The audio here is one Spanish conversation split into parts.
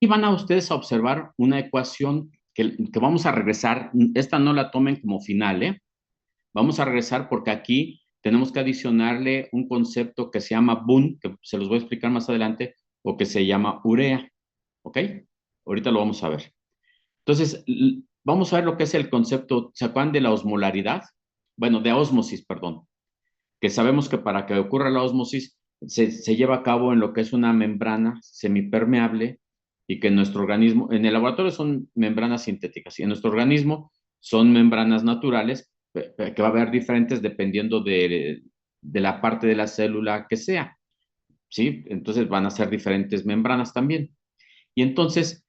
Y van a ustedes a observar una ecuación que vamos a regresar. Esta no la tomen como final, ¿eh? Vamos a regresar porque aquí tenemos que adicionarle un concepto que se llama Boone, que se los voy a explicar más adelante, o que se llama urea, ¿ok? Ahorita lo vamos a ver. Entonces, vamos a ver lo que es el concepto, ¿se acuerdan de la osmolaridad? Bueno, de ósmosis, perdón, que sabemos que para que ocurra la ósmosis se lleva a cabo en lo que es una membrana semipermeable y que en nuestro organismo, en el laboratorio son membranas sintéticas y en nuestro organismo son membranas naturales que va a haber diferentes dependiendo de la parte de la célula que sea, ¿sí? Entonces van a ser diferentes membranas también. Y entonces,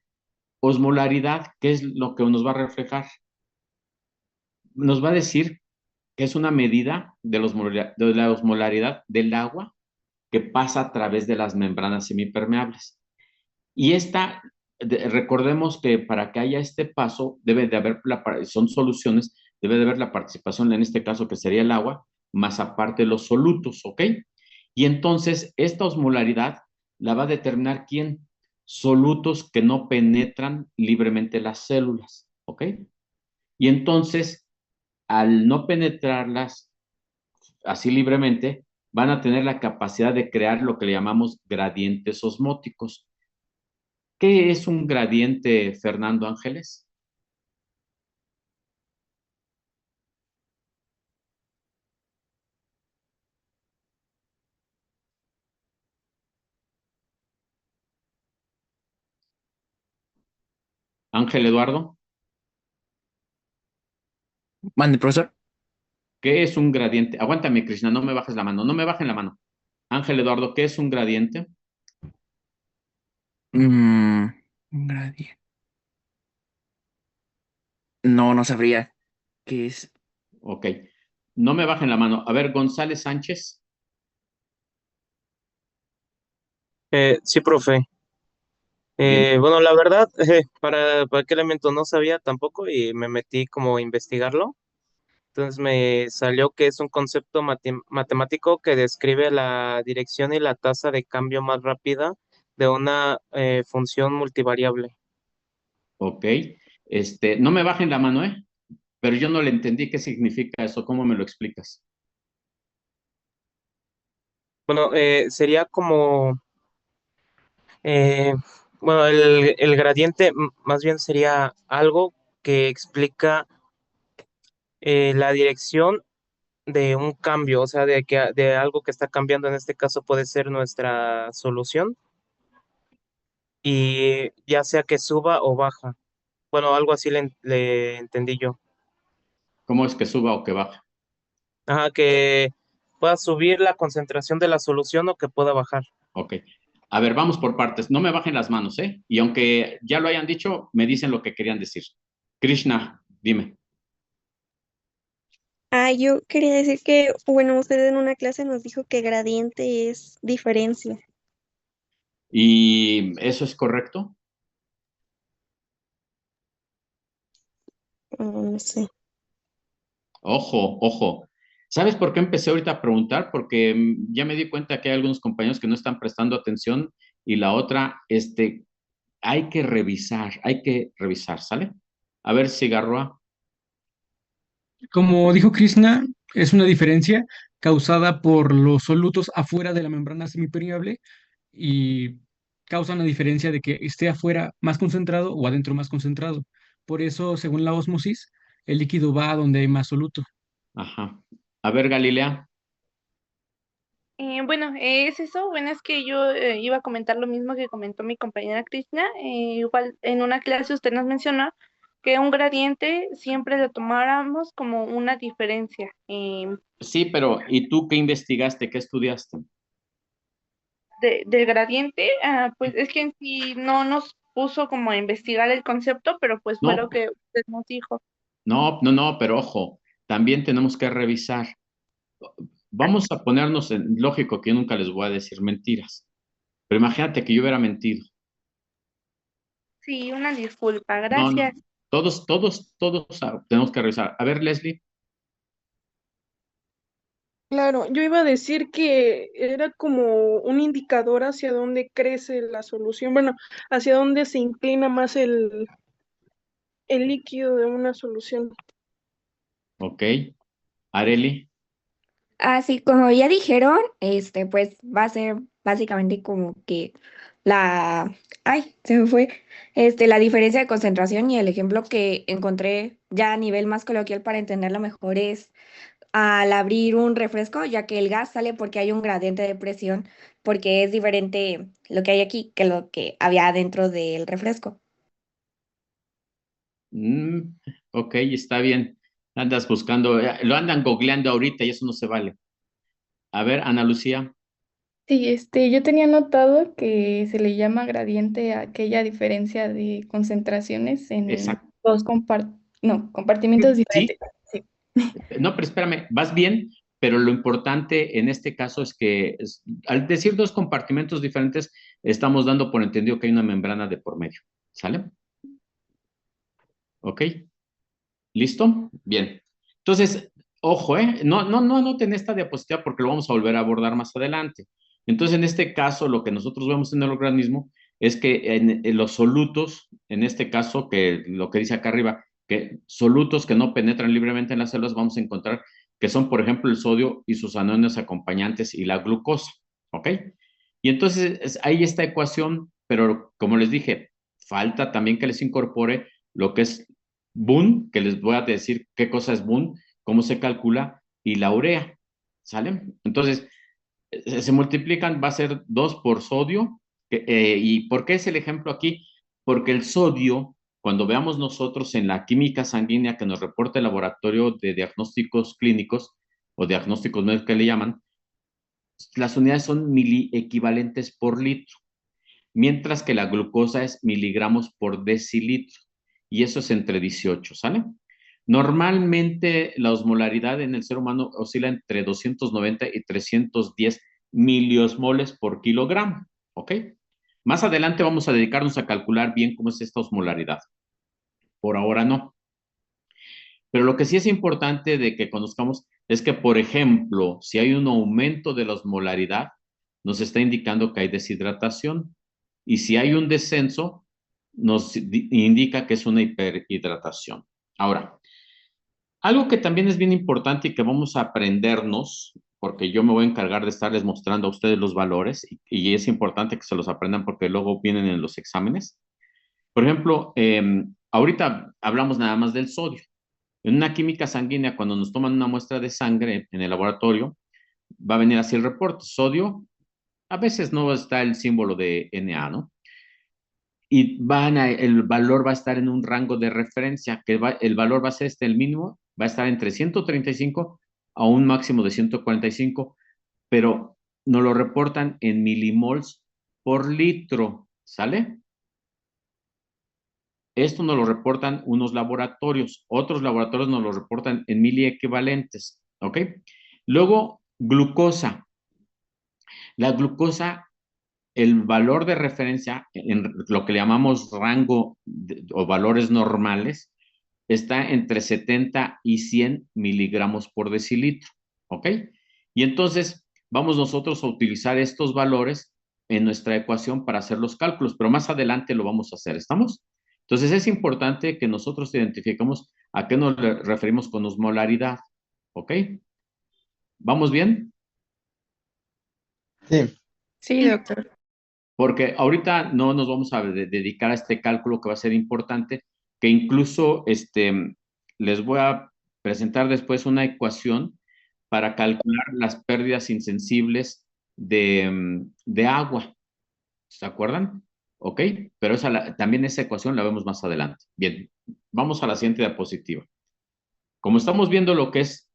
osmolaridad, ¿qué es lo que nos va a reflejar? Nos va a decir que es una medida de la osmolaridad del agua que pasa a través de las membranas semipermeables. Y recordemos que para que haya este paso, debe de haber, son soluciones, debe de haber la participación, en este caso que sería el agua, más aparte los solutos, ¿ok? Y entonces esta osmolaridad la va a determinar quién, solutos que no penetran libremente las células, ¿ok? Y entonces, al no penetrarlas así libremente, van a tener la capacidad de crear lo que le llamamos gradientes osmóticos. ¿Qué es un gradiente, Fernando Ángeles? Ángel Eduardo, Mande, profesor. ¿qué es un gradiente? Aguántame, Krishna, no me bajes la mano, no me bajen la mano. Ángel Eduardo, ¿qué es un gradiente? Mm, un gradiente. No, no sabría qué es. Ok, no me bajen la mano. A ver, González Sánchez. Sí, profe. Bien, Bueno, la verdad, para qué elemento no sabía tampoco y me metí como a investigarlo. Entonces me salió que es un concepto matemático que describe la dirección y la tasa de cambio más rápida de una función multivariable. ok. No me bajen la mano, ¿eh? Pero yo no le entendí qué significa eso, ¿cómo me lo explicas? Bueno, sería como, eh, bueno, el gradiente más bien sería algo que explica la dirección de un cambio, o sea, de algo que está cambiando, en este caso puede ser nuestra solución, y ya sea que suba o baja. Bueno, algo así le entendí yo. ¿Cómo es que suba o que baja? Ajá, que pueda subir la concentración de la solución o que pueda bajar. Ok. A ver, vamos por partes. No me bajen las manos, ¿eh? Y aunque ya lo hayan dicho, me dicen lo que querían decir. Krishna, dime. Yo quería decir que, bueno, usted en una clase nos dijo que gradiente es diferencia. ¿Y eso es correcto? No sé. Ojo, ojo. ¿Sabes por qué empecé ahorita a preguntar? Porque ya me di cuenta que hay algunos compañeros que no están prestando atención y la otra, hay que revisar, ¿sale? A ver, Cigarroa. Como dijo Krishna, es una diferencia causada por los solutos afuera de la membrana semipermeable y causa una diferencia de que esté afuera más concentrado o adentro más concentrado. Por eso, según la ósmosis, el líquido va a donde hay más soluto. Ajá. A ver, Galilea. Bueno, es eso. Bueno, es que yo iba a comentar lo mismo que comentó mi compañera Krishna. Igual en una clase usted nos mencionó que un gradiente siempre lo tomáramos como una diferencia. Sí, pero ¿y tú qué investigaste? ¿Qué estudiaste? Del gradiente, pues es que en sí no nos puso como a investigar el concepto, pero pues fue lo No, que usted nos dijo. no, pero ojo, también tenemos que revisar. Vamos a ponernos en lógico que yo nunca les voy a decir mentiras, pero imagínate que yo hubiera mentido. Sí, una disculpa, No, no, gracias. todos tenemos que revisar. A ver, Leslie, Claro, yo iba a decir que era como un indicador hacia dónde crece la solución, bueno, hacia dónde se inclina más el líquido de una solución. ¿Ok? Areli, Así como ya dijeron, pues va a ser básicamente como que la, ay, se me fue, la diferencia de concentración y el ejemplo que encontré ya a nivel más coloquial para entenderlo mejor es al abrir un refresco, ya que el gas sale porque hay un gradiente de presión, porque es diferente lo que hay aquí que lo que había dentro del refresco. mm, ok, está bien. Andas buscando, lo andan googleando ahorita y eso no se vale. A ver, Ana Lucía. Sí, yo tenía notado que se le llama gradiente a aquella diferencia de concentraciones en Exacto. dos no, compartimientos Sí, diferentes. Sí. no, pero espérame, vas bien, pero lo importante en este caso es que al decir dos compartimentos diferentes, estamos dando por entendido que hay una membrana de por medio. ¿Sale? ¿Ok? ¿Listo? Bien. Entonces, ojo, no anoten esta diapositiva porque lo vamos a volver a abordar más adelante. Entonces, en este caso, lo que nosotros vemos en el organismo es que en los solutos, en este caso, que lo que dice acá arriba, que solutos que no penetran libremente en las células, vamos a encontrar que son, por ejemplo, el sodio y sus aniones acompañantes y la glucosa. ¿Ok? Y entonces, ahí esta ecuación, pero como les dije, falta también que les incorpore lo que es Boone, que les voy a decir qué cosa es Boone, cómo se calcula, y la urea, ¿sale? Entonces, se multiplican, va a ser 2 por sodio, ¿y por qué es el ejemplo aquí? Porque el sodio, cuando veamos nosotros en la química sanguínea que nos reporta el laboratorio de diagnósticos clínicos, o diagnósticos médicos que le llaman, las unidades son miliequivalentes por litro, mientras que la glucosa es miligramos por decilitro, y eso es entre 18, ¿sale? Normalmente la osmolaridad en el ser humano oscila entre 290 y 310 miliosmoles por kilogramo, ¿ok? Más adelante vamos a dedicarnos a calcular bien cómo es esta osmolaridad. Por ahora no. Pero lo que sí es importante de que conozcamos es que, por ejemplo, si hay un aumento de la osmolaridad, nos está indicando que hay deshidratación. Y si hay un descenso, nos indica que es una hiperhidratación. Ahora, algo que también es bien importante y que vamos a aprendernos, porque yo me voy a encargar de estarles mostrando a ustedes los valores y es importante que se los aprendan porque luego vienen en los exámenes. Por ejemplo, ahorita hablamos nada más del sodio. En una química sanguínea, cuando nos toman una muestra de sangre en el laboratorio, va a venir así el reporte. Sodio, a veces no está el símbolo de Na, ¿no? Y el valor va a estar en un rango de referencia, que el valor va a ser el mínimo, va a estar entre 135 a un máximo de 145, pero nos lo reportan en milimols por litro, ¿sale? Esto nos lo reportan unos laboratorios, otros laboratorios nos lo reportan en miliequivalentes, ¿ok? Luego, glucosa. La glucosa, el valor de referencia en lo que le llamamos rango o valores normales está entre 70 y 100 miligramos por decilitro, ¿ok? Y entonces vamos nosotros a utilizar estos valores en nuestra ecuación para hacer los cálculos, pero más adelante lo vamos a hacer, ¿estamos? Entonces es importante que nosotros identifiquemos a qué nos referimos con osmolaridad, ¿ok? ¿Vamos bien? Sí. Sí, doctor. Porque ahorita no nos vamos a dedicar a este cálculo que va a ser importante, que incluso les voy a presentar después una ecuación para calcular las pérdidas insensibles de agua. ¿Se acuerdan? ¿Ok? Pero también esa ecuación la vemos más adelante. Bien, vamos a la siguiente diapositiva. Como estamos viendo lo que es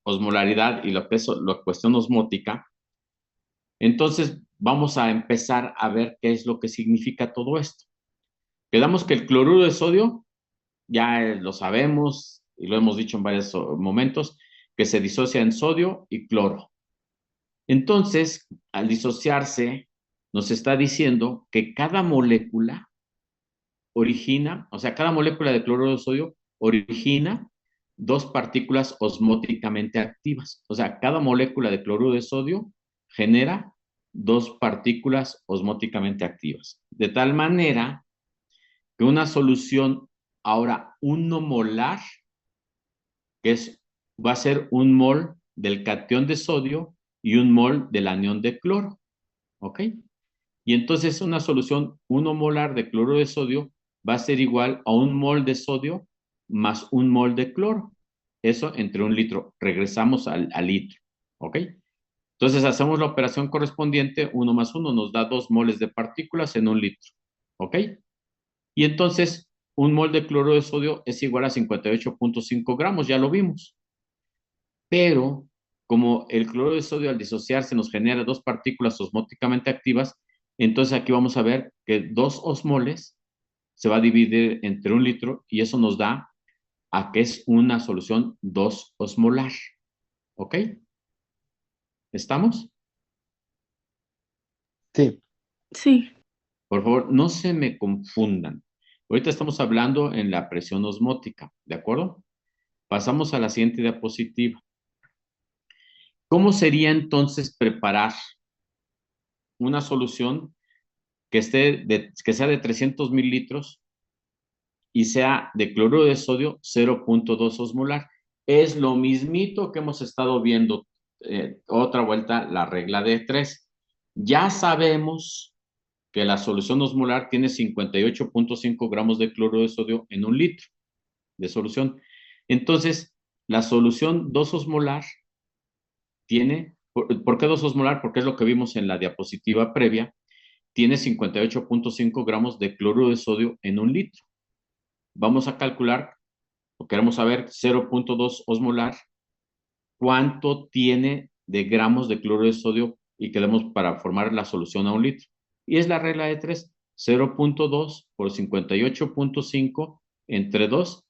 osmolaridad y lo que es la cuestión osmótica, entonces vamos a empezar a ver qué es lo que significa todo esto. Quedamos que el cloruro de sodio, ya lo sabemos y lo hemos dicho en varios momentos, que se disocia en sodio y cloro. Entonces, al disociarse, nos está diciendo que cada molécula origina, o sea, cada molécula de cloruro de sodio origina dos partículas osmóticamente activas. O sea, cada molécula de cloruro de sodio genera dos partículas osmóticamente activas. De tal manera que una solución ahora 1 molar, que va a ser un mol del catión de sodio y un mol del anión de cloro. ¿Ok? Y entonces una solución 1 molar de cloruro de sodio va a ser igual a un mol de sodio más un mol de cloro. Eso entre 1 litro. Regresamos al litro. ¿Ok? Entonces hacemos la operación correspondiente. 1 más 1 nos da 2 moles de partículas en 1 litro. ¿Ok? Y entonces un mol de cloruro de sodio es igual a 58.5 gramos. Ya lo vimos. Pero como el cloruro de sodio al disociarse nos genera dos partículas osmóticamente activas, entonces aquí vamos a ver que 2 osmoles se va a dividir entre 1 litro y eso nos da a que es una solución 2 osmolar. ¿Ok? ¿Estamos? Sí. Sí. Por favor, no se me confundan. Ahorita estamos hablando en la presión osmótica, ¿de acuerdo? Pasamos a la siguiente diapositiva. ¿Cómo sería entonces preparar una solución que sea de 300 mililitros y sea de cloruro de sodio 0.2 osmolar? Es lo mismito que hemos estado viendo otra vuelta, la regla de 3. Ya sabemos que la solución osmolar tiene 58.5 gramos de cloruro de sodio en 1 litro de solución. Entonces, la solución 2 osmolar tiene, ¿por qué 2 osmolar? Porque es lo que vimos en la diapositiva previa, tiene 58.5 gramos de cloruro de sodio en 1 litro. Vamos a calcular, o queremos saber, 0.2 osmolar, cuánto tiene de gramos de cloruro de sodio y queremos para formar la solución a 1 litro. Y es la regla de 3, 0.2 por 58.5 entre 2.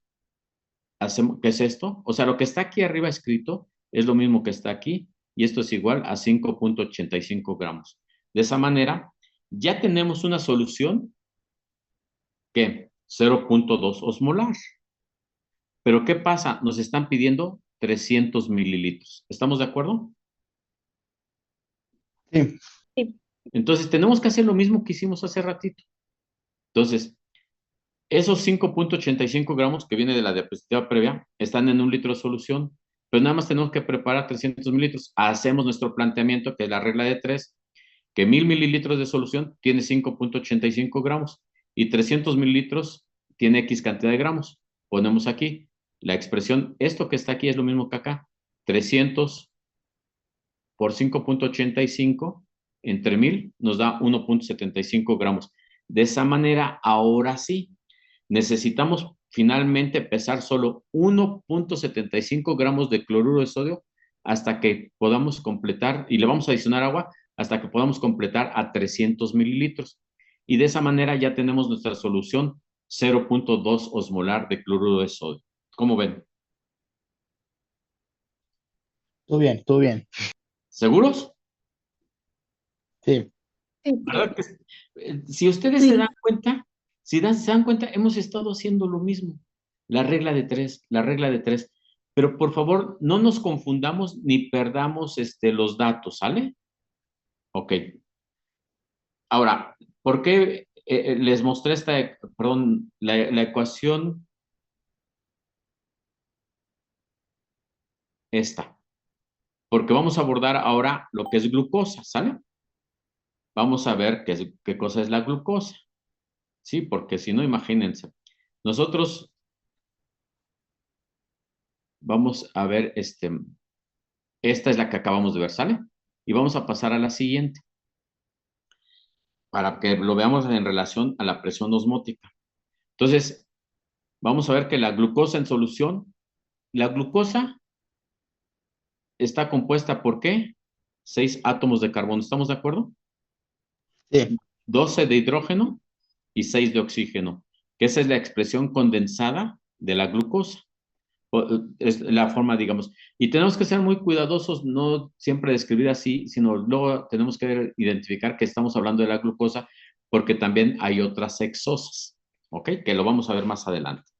¿Qué es esto? O sea, lo que está aquí arriba escrito es lo mismo que está aquí y esto es igual a 5.85 gramos. De esa manera, ya tenemos una solución que 0.2 osmolar. Pero ¿qué pasa? Nos están pidiendo 300 mililitros. ¿Estamos de acuerdo? Sí. Entonces, tenemos que hacer lo mismo que hicimos hace ratito. Entonces, esos 5.85 gramos que viene de la diapositiva previa están en 1 litro de solución, pero nada más tenemos que preparar 300 mililitros. Hacemos nuestro planteamiento, que es la regla de 3, que 1000 mililitros de solución tiene 5.85 gramos y 300 mililitros tiene X cantidad de gramos. Ponemos aquí la expresión, esto que está aquí es lo mismo que acá, 300 por 5.85 entre 1000 nos da 1.75 gramos. De esa manera, ahora sí, necesitamos finalmente pesar solo 1.75 gramos de cloruro de sodio hasta que podamos completar, y le vamos a adicionar agua, hasta que podamos completar a 300 mililitros. Y de esa manera ya tenemos nuestra solución 0.2 osmolar de cloruro de sodio. ¿Cómo ven? Todo bien, todo bien. ¿Seguros? Sí. ¿Verdad que si ustedes se dan cuenta, se dan cuenta, hemos estado haciendo lo mismo. La regla de 3, la regla de 3. Pero por favor, no nos confundamos ni perdamos los datos, ¿sale? Ok. Ahora, ¿por qué les mostré la ecuación esta? Porque vamos a abordar ahora lo que es glucosa, ¿sale? Vamos a ver qué cosa es la glucosa. Sí, porque si no, imagínense. Nosotros vamos a ver, esta es la que acabamos de ver, ¿sale? Y vamos a pasar a la siguiente, para que lo veamos en relación a la presión osmótica. Entonces, vamos a ver que la glucosa en solución, la glucosa está compuesta por ¿qué? 6 átomos de carbono, ¿estamos de acuerdo? Sí. 12 de hidrógeno y 6 de oxígeno, que esa es la expresión condensada de la glucosa. Es la forma, digamos, y tenemos que ser muy cuidadosos, no siempre de escribir así, sino luego tenemos que identificar que estamos hablando de la glucosa, porque también hay otras hexosas, ¿ok? Que lo vamos a ver más adelante.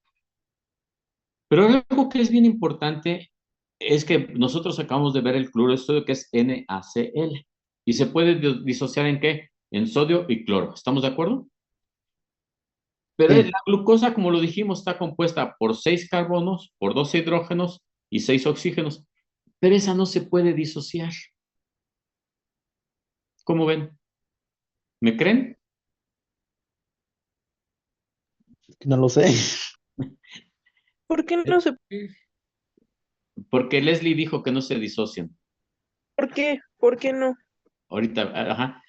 Pero algo que es bien importante es que nosotros acabamos de ver el cloro de sodio que es NaCl. ¿Y se puede disociar en qué? En sodio y cloro. ¿Estamos de acuerdo? Pero Sí. la glucosa, como lo dijimos, está compuesta por 6 carbonos, por 2 hidrógenos y 6 oxígenos. Pero esa no se puede disociar. ¿Cómo ven? ¿Me creen? No lo sé. ¿Por qué no se, Porque Leslie dijo que no se disocian. por qué no? Ahorita, ajá.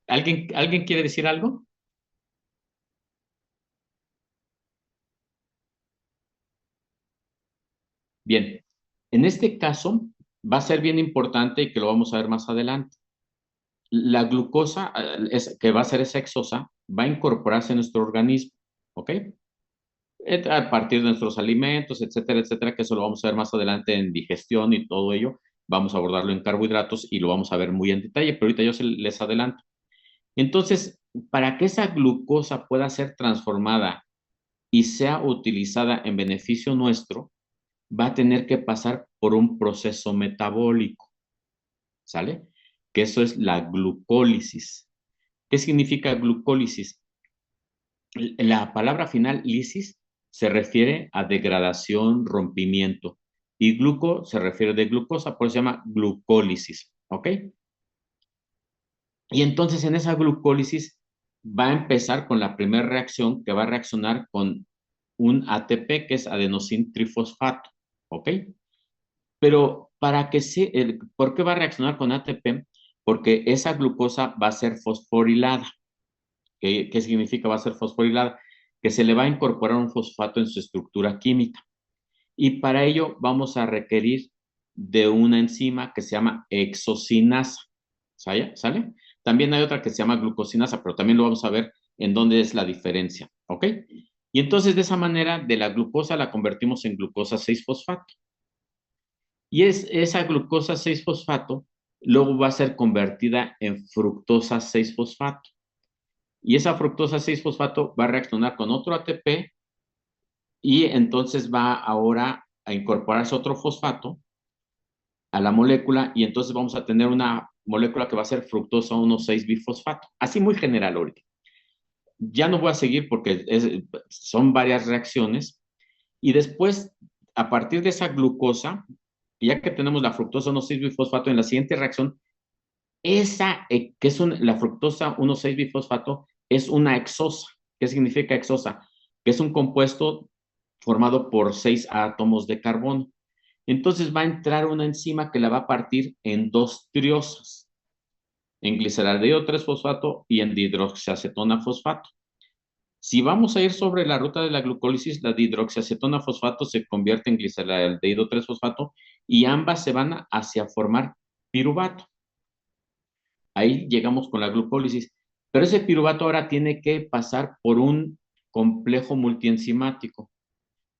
¿Alguien quiere decir algo? Bien, en este caso va a ser bien importante y que lo vamos a ver más adelante. La glucosa, que va a ser esa hexosa, va a incorporarse en nuestro organismo, ¿ok? A partir de nuestros alimentos, etcétera, etcétera, que eso lo vamos a ver más adelante en digestión y todo ello. Vamos a abordarlo en carbohidratos y lo vamos a ver muy en detalle, pero ahorita yo les adelanto. Entonces, para que esa glucosa pueda ser transformada y sea utilizada en beneficio nuestro, va a tener que pasar por un proceso metabólico, ¿sale? Que eso es la glucólisis. ¿Qué significa glucólisis? La palabra final, lisis, se refiere a degradación, rompimiento, y gluco se refiere de glucosa, por eso se llama glucólisis, ¿ok? Y entonces en esa glucólisis va a empezar con la primera reacción que va a reaccionar con un ATP, que es adenosín trifosfato, ¿ok? Pero ¿por qué va a reaccionar con ATP? Porque esa glucosa va a ser fosforilada. ¿Qué significa va a ser fosforilada? Que se le va a incorporar un fosfato en su estructura química. Y para ello vamos a requerir de una enzima que se llama exocinasa. ¿Sale? También hay otra que se llama glucosinasa, pero también lo vamos a ver en dónde es la diferencia. ¿Ok? Y entonces de esa manera de la glucosa la convertimos en glucosa 6-fosfato. Y esa glucosa 6-fosfato luego va a ser convertida en fructosa 6-fosfato. Y esa fructosa 6-fosfato va a reaccionar con otro ATP y entonces va ahora a incorporarse otro fosfato a la molécula y entonces vamos a tener una molécula que va a ser fructosa 1,6-bifosfato. Así muy general ahorita. Ya no voy a seguir porque son varias reacciones y después, a partir de esa glucosa, ya que tenemos la fructosa 1,6-bifosfato, en la siguiente reacción, que es la fructosa 1,6-bifosfato, es una hexosa. ¿Qué significa hexosa? Que es un compuesto formado por 6 átomos de carbono. Entonces va a entrar una enzima que la va a partir en 2 triosas, en gliceraldehído 3-fosfato y en dihidroxiacetona fosfato. Si vamos a ir sobre la ruta de la glucólisis, la dihidroxiacetona fosfato se convierte en gliceraldehído 3-fosfato y ambas se van hacia formar piruvato. Ahí llegamos con la glucólisis. Pero ese piruvato ahora tiene que pasar por un complejo multienzimático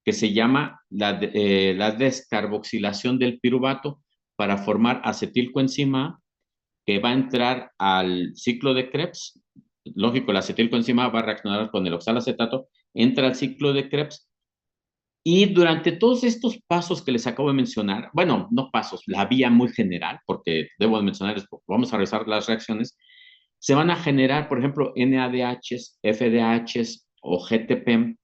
que se llama la descarboxilación del piruvato para formar acetilcoenzima que va a entrar al ciclo de Krebs. Lógico, la acetilcoenzima va a reaccionar con el oxalacetato, entra al ciclo de Krebs y durante todos estos pasos que les acabo de mencionar, bueno, no pasos, la vía muy general, porque debo de mencionar, vamos a revisar las reacciones, se van a generar, por ejemplo, NADHs, FDHs o GTP,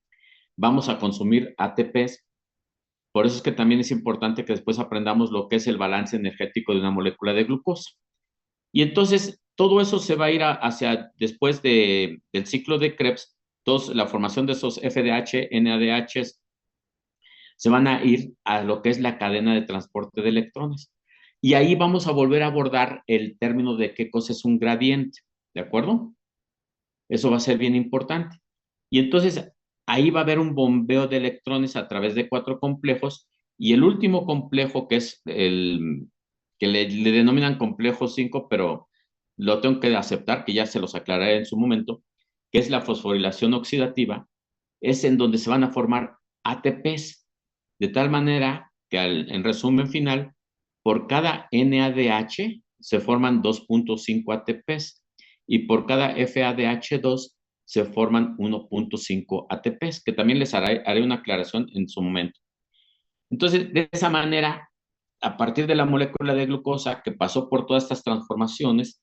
vamos a consumir ATPs, por eso es que también es importante que después aprendamos lo que es el balance energético de una molécula de glucosa. Y entonces todo eso se va a ir hacia, después del ciclo de Krebs, la formación de esos FDH, NADHs, se van a ir a lo que es la cadena de transporte de electrones. Y ahí vamos a volver a abordar el término de qué cosa es un gradiente, ¿de acuerdo? Eso va a ser bien importante. Y entonces ahí va a haber un bombeo de electrones a través de 4 complejos y el último complejo que es el que le denominan complejo 5, pero lo tengo que aceptar, que ya se los aclararé en su momento, que es la fosforilación oxidativa, es en donde se van a formar ATPs, de tal manera que en resumen final, por cada NADH se forman 2.5 ATPs y por cada FADH2 se forman 1.5 ATPs, que también les haré una aclaración en su momento. Entonces, de esa manera, a partir de la molécula de glucosa que pasó por todas estas transformaciones,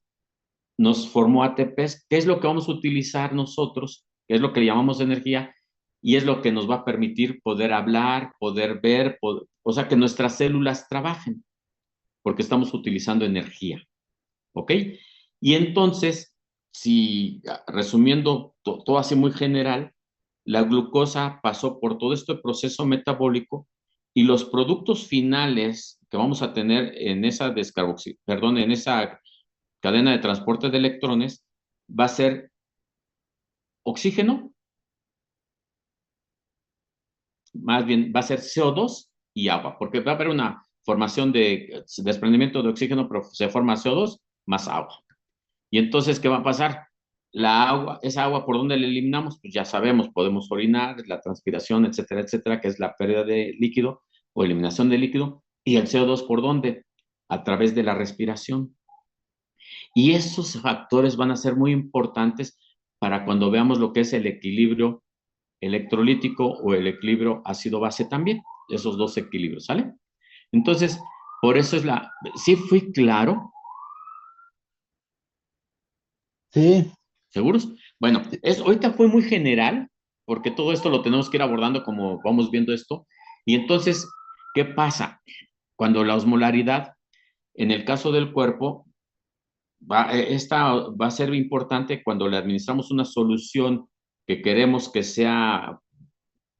nos formó ATPs, que es lo que vamos a utilizar nosotros, que es lo que llamamos energía, y es lo que nos va a permitir poder hablar, poder ver, o sea, que nuestras células trabajen, porque estamos utilizando energía, ¿ok? Y entonces, si resumiendo todo así muy general, la glucosa pasó por todo este proceso metabólico y los productos finales que vamos a tener en esa en esa cadena de transporte de electrones va a ser oxígeno, más bien va a ser CO2 y agua, porque va a haber una formación de desprendimiento de oxígeno, pero se forma CO2 más agua. Y entonces, ¿qué va a pasar? La agua, esa agua, ¿por dónde la eliminamos? Pues ya sabemos, podemos orinar, la transpiración, etcétera, etcétera, que es la pérdida de líquido o eliminación de líquido. ¿Y el CO2 por dónde? A través de la respiración. Y esos factores van a ser muy importantes para cuando veamos lo que es el equilibrio electrolítico o el equilibrio ácido-base también, esos dos equilibrios, ¿sale? Entonces, por eso es ¿sí fui claro? Sí, ¿Seguros? Bueno, ahorita fue muy general, porque todo esto lo tenemos que ir abordando como vamos viendo esto. Y entonces, ¿qué pasa? Cuando la osmolaridad, en el caso del cuerpo, esta va a ser importante cuando le administramos una solución que queremos que sea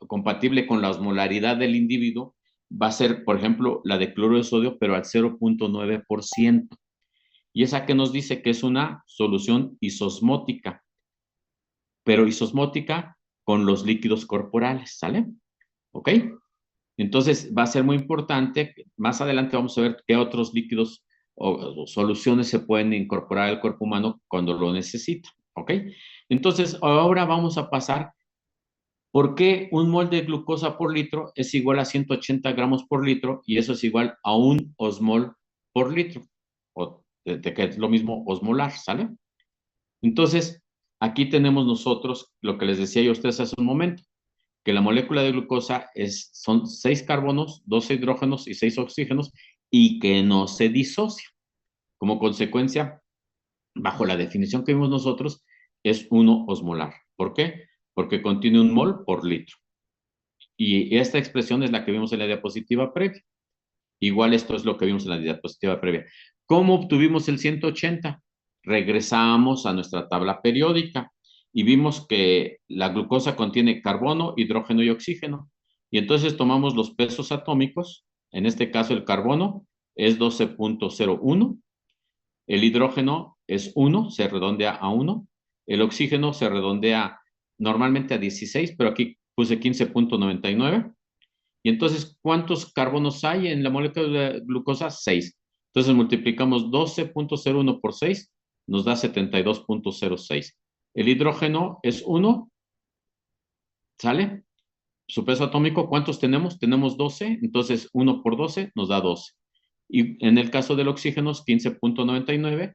compatible con la osmolaridad del individuo, va a ser, por ejemplo, la de cloro de sodio, pero al 0.9%. Y esa que nos dice que es una solución isosmótica, pero isosmótica con los líquidos corporales, ¿sale? ¿Ok? Entonces va a ser muy importante, más adelante vamos a ver qué otros líquidos o soluciones se pueden incorporar al cuerpo humano cuando lo necesita, ¿ok? Entonces ahora vamos a pasar, ¿por qué un mol de glucosa por litro es igual a 180 gramos por litro y eso es igual a un osmol por litro? O que es lo mismo osmolar, ¿sale? Entonces, aquí tenemos nosotros lo que les decía yo a ustedes hace un momento, que la molécula de glucosa son 6 carbonos, 2 hidrógenos y 6 oxígenos y que no se disocia. Como consecuencia, bajo la definición que vimos nosotros, es 1 osmolar. ¿Por qué? Porque contiene un mol por litro. Y esta expresión es la que vimos en la diapositiva previa. Igual esto es lo que vimos en la diapositiva previa. ¿Cómo obtuvimos el 180? Regresamos a nuestra tabla periódica y vimos que la glucosa contiene carbono, hidrógeno y oxígeno. Y entonces tomamos los pesos atómicos, en este caso el carbono es 12.01, el hidrógeno es 1, se redondea a 1, el oxígeno se redondea normalmente a 16, pero aquí puse 15.99. Y entonces, ¿cuántos carbonos hay en la molécula de glucosa? 6. Entonces multiplicamos 12.01 por 6, nos da 72.06. El hidrógeno es 1, ¿sale? Su peso atómico, ¿cuántos tenemos? Tenemos 12, entonces 1 por 12 nos da 12. Y en el caso del oxígeno es 15.99.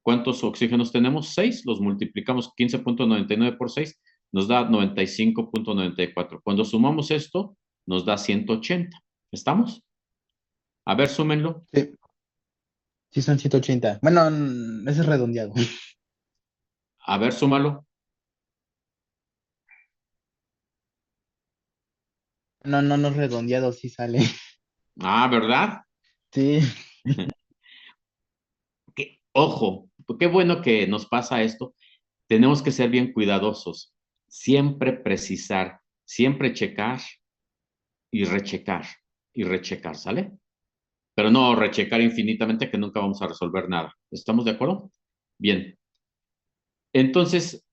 ¿Cuántos oxígenos tenemos? 6, los multiplicamos 15.99 por 6, nos da 95.94. Cuando sumamos esto, nos da 180. ¿Estamos? A ver, súmenlo. sí, sí son 180. Bueno, ese es redondeado. A ver, súmalo. No, no, no es redondeado, sí sale. Ah, ¿verdad? Sí, Ojo, qué bueno que nos pasa esto. Tenemos que ser bien cuidadosos. Siempre precisar, siempre checar y rechecar, ¿sale? Pero no rechecar infinitamente que nunca vamos a resolver nada. ¿Estamos de acuerdo? Bien. Entonces,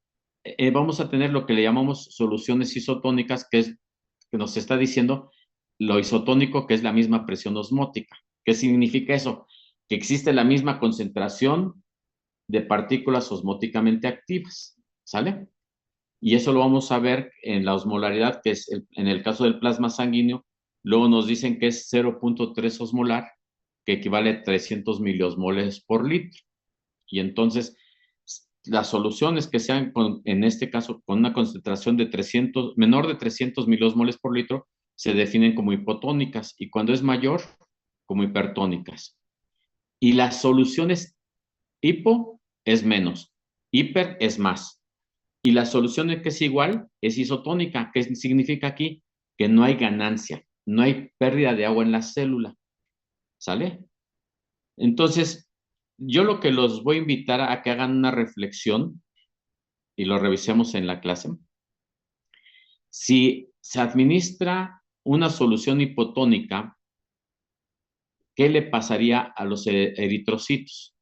vamos a tener lo que le llamamos soluciones isotónicas, que nos está diciendo lo isotónico, que es la misma presión osmótica. ¿Qué significa eso? Que existe la misma concentración de partículas osmóticamente activas, ¿sale? Y eso lo vamos a ver en la osmolaridad, que es en el caso del plasma sanguíneo, luego nos dicen que es 0.3 osmolar, que equivale a 300 miliosmoles por litro. Y entonces, las soluciones que sean, en este caso, con una concentración de menor de 300 miliosmoles por litro, se definen como hipotónicas y cuando es mayor, como hipertónicas. Y las soluciones hipo es menos, hiper es más. Y la solución que es igual es isotónica, que significa aquí que no hay ganancia, no hay pérdida de agua en la célula. ¿Sale? Entonces, yo lo que los voy a invitar a que hagan una reflexión y lo revisemos en la clase. Si se administra una solución hipotónica, ¿qué le pasaría a los eritrocitos?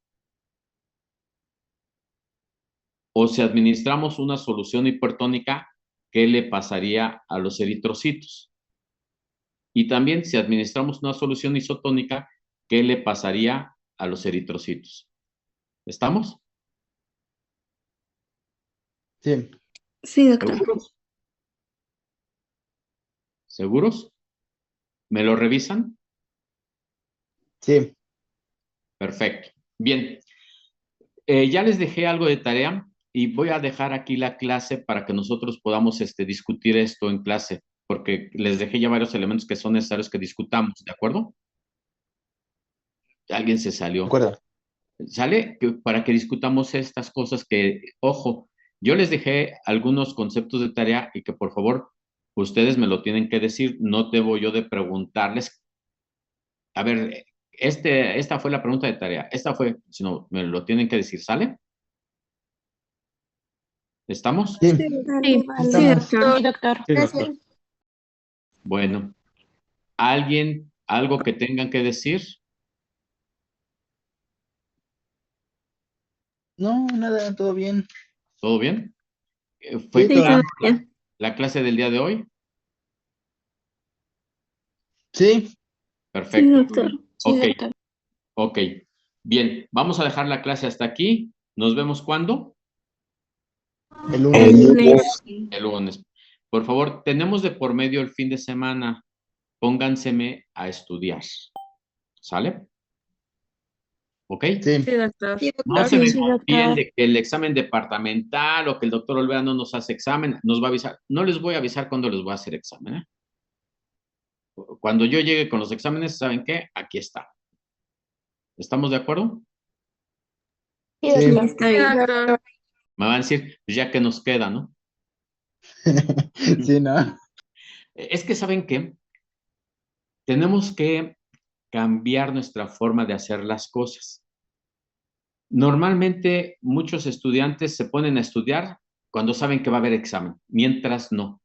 O si administramos una solución hipertónica, ¿qué le pasaría a los eritrocitos? Y también si administramos una solución isotónica, ¿qué le pasaría a los eritrocitos? ¿Estamos? Sí. Sí, doctor. ¿Seguros? ¿Seguros? ¿Me lo revisan? Sí. Perfecto. Bien. Ya les dejé algo de tarea y voy a dejar aquí la clase para que nosotros podamos discutir esto en clase, porque les dejé ya varios elementos que son necesarios que discutamos, ¿de acuerdo? Alguien se De salió. acuerdo. ¿Sale? Para que discutamos estas cosas que, ojo, yo les dejé algunos conceptos de tarea y que por favor ustedes me lo tienen que decir, no debo yo de preguntarles. A ver, esta fue la pregunta de tarea, esta fue, sino me lo tienen que decir, ¿sale? ¿Estamos? Sí. Sí, Sí, vale. Estamos. Sí, doctor. Sí, Gracias. doctor. Bueno, ¿alguien, algo que tengan que decir? No, nada, todo bien. ¿Todo bien? ¿Fue Sí, todo clara bien. la clase del día de hoy? Sí. Perfecto. doctor. Ok, ok. Bien, vamos a dejar la clase hasta aquí. Nos vemos ¿cuándo? El lunes. El lunes. Por favor, tenemos de por medio el fin de semana. Pónganseme a estudiar. ¿Sale? ¿Ok? Sí. Sí, doctor. Sí, No doctor. se me Sí, confíen doctor. de que el examen departamental o que el doctor Olvera no nos hace examen, nos va a avisar. No les voy a avisar cuándo les voy a hacer examen, ¿eh? Cuando yo llegue con los exámenes, ¿saben qué? Aquí está. ¿Estamos de acuerdo? Sí. Está bien. Doctor. Me van a decir, pues ya que nos queda, ¿no? Sí, ¿no? Es que, ¿saben qué? Tenemos que cambiar nuestra forma de hacer las cosas. Normalmente, muchos estudiantes se ponen a estudiar cuando saben que va a haber examen, mientras no.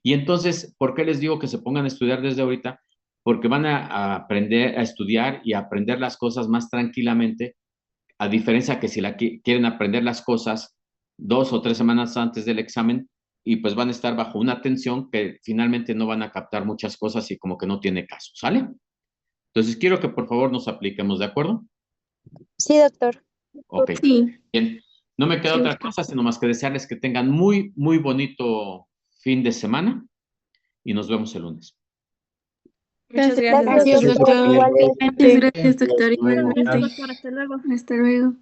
Y entonces, ¿por qué les digo que se pongan a estudiar desde ahorita? Porque van a aprender a estudiar y a aprender las cosas más tranquilamente, a diferencia que si quieren aprender las cosas 2 o 3 semanas antes del examen y pues van a estar bajo una tensión que finalmente no van a captar muchas cosas y como que no tiene caso, ¿sale? Entonces quiero que por favor nos apliquemos, ¿de acuerdo? Sí, doctor. Ok, Sí. bien. No me queda Sí, otra doctor. cosa sino más que desearles que tengan muy, muy bonito fin de semana y nos vemos el lunes. Muchas gracias, Gracias, doctor. doctor. Igualmente. Muchas gracias, doctor. Hasta luego. Igualmente. Doctor, hasta luego. Hasta luego.